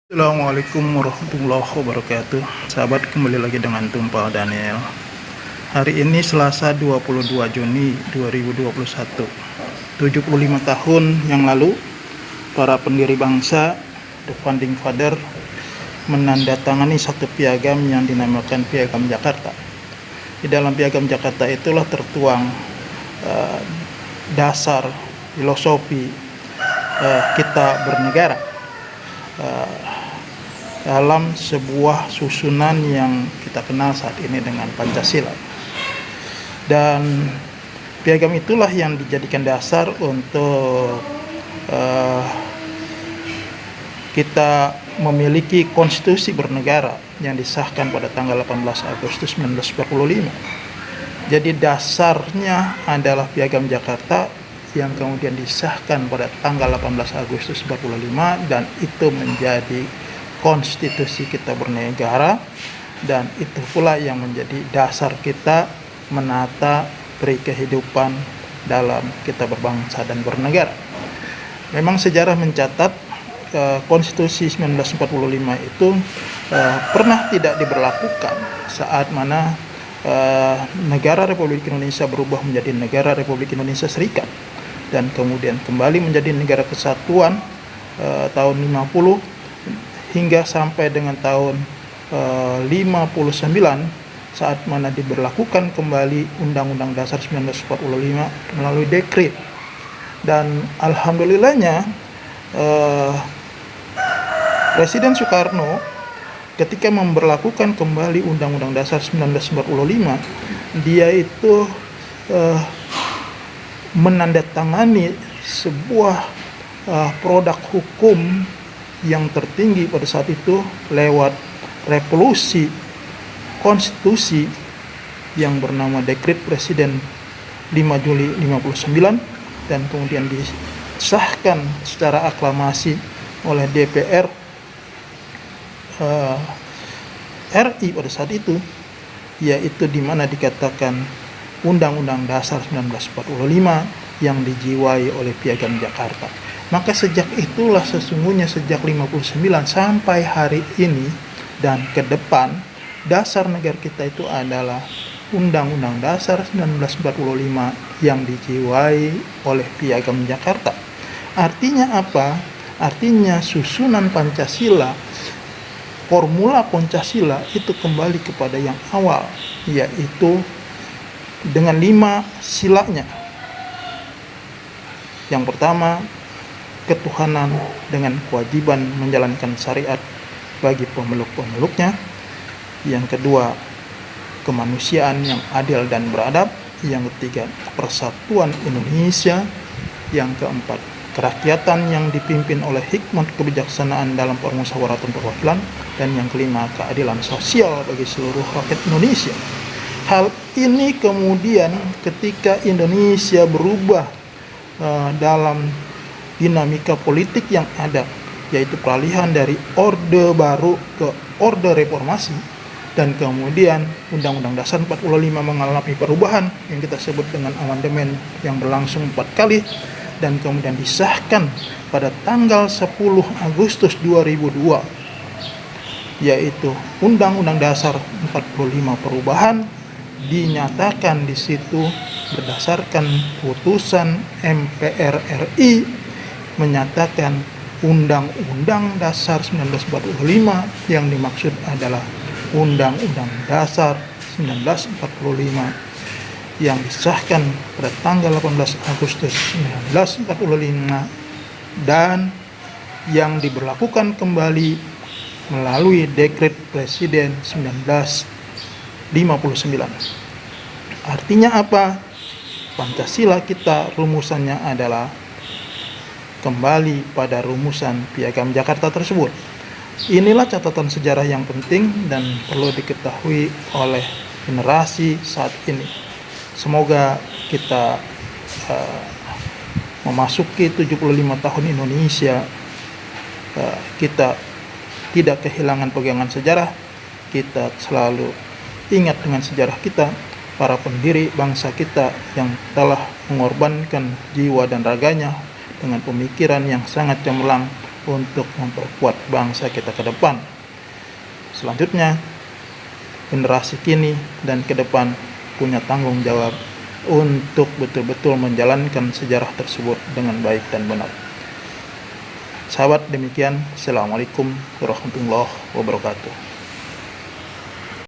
Assalamualaikum warahmatullahi wabarakatuh. Sahabat, kembali lagi dengan Tumpal Daniel. Hari ini Selasa 22 Juni 2021. 75 tahun yang lalu para pendiri bangsa, the founding father, menandatangani satu piagam yang dinamakan Piagam Jakarta. Di dalam Piagam Jakarta itulah tertuang dasar filosofi kita bernegara dalam sebuah susunan yang kita kenal saat ini dengan Pancasila. Dan piagam itulah yang dijadikan dasar untuk kita memiliki konstitusi bernegara yang disahkan pada tanggal 18 Agustus 1945. Jadi dasarnya adalah Piagam Jakarta yang kemudian disahkan pada tanggal 18 Agustus 1945, dan itu menjadi konstitusi kita bernegara, dan itu pula yang menjadi dasar kita menata kehidupan dalam kita berbangsa dan bernegara. Memang sejarah mencatat konstitusi 1945 itu pernah tidak diberlakukan saat mana negara Republik Indonesia berubah menjadi negara Republik Indonesia Serikat, dan kemudian kembali menjadi negara kesatuan tahun 50 hingga sampai dengan tahun 59 saat mana diberlakukan kembali Undang-Undang Dasar 1945 melalui dekret. Dan alhamdulillahnya Presiden Soekarno ketika memberlakukan kembali Undang-Undang Dasar 1945, dia itu menandatangani sebuah produk hukum yang tertinggi pada saat itu lewat revolusi konstitusi yang bernama Dekret Presiden 5 Juli 59, dan kemudian disahkan secara aklamasi oleh DPR RI pada saat itu, yaitu di mana dikatakan Undang-Undang Dasar 1945 yang dijiwai oleh Piagam Jakarta. Maka sejak itulah sesungguhnya sejak 59 sampai hari ini dan ke depan, dasar negara kita itu adalah Undang-Undang Dasar 1945 yang dijiwai oleh Piagam Jakarta. Artinya apa? Artinya susunan Pancasila, formula Pancasila itu kembali kepada yang awal, yaitu dengan 5 silanya. Yang pertama, ketuhanan dengan kewajiban menjalankan syariat bagi pemeluk-pemeluknya. Yang kedua, kemanusiaan yang adil dan beradab. Yang ketiga, persatuan Indonesia. Yang keempat, kerakyatan yang dipimpin oleh hikmat kebijaksanaan dalam permusyawaratan perwakilan. Dan yang kelima, keadilan sosial bagi seluruh rakyat Indonesia. Hal ini kemudian ketika Indonesia berubah dalam dinamika politik yang ada, yaitu peralihan dari Orde Baru ke Orde Reformasi, dan kemudian Undang-Undang Dasar 45 mengalami perubahan yang kita sebut dengan amandemen yang berlangsung 4 kali, dan kemudian disahkan pada tanggal 10 Agustus 2002, yaitu Undang-Undang Dasar 45 perubahan dinyatakan di situ berdasarkan putusan MPR RI menyatakan Undang-Undang Dasar 1945 yang dimaksud adalah Undang-Undang Dasar 1945 yang disahkan pada tanggal 18 Agustus 1945 dan yang diberlakukan kembali melalui Dekret Presiden 1959. Artinya apa? Pancasila kita rumusannya adalah kembali pada rumusan Piagam Jakarta tersebut. Inilah catatan sejarah yang penting dan perlu diketahui oleh generasi saat ini. Semoga kita memasuki 75 tahun Indonesia, kita tidak kehilangan pegangan sejarah. Kita selalu ingat dengan sejarah kita, para pendiri bangsa kita yang telah mengorbankan jiwa dan raganya dengan pemikiran yang sangat cemerlang untuk memperkuat bangsa kita ke depan. Selanjutnya, generasi kini dan ke depan punya tanggung jawab untuk betul-betul menjalankan sejarah tersebut dengan baik dan benar. Sahabat, demikian. Assalamualaikum warahmatullahi wabarakatuh.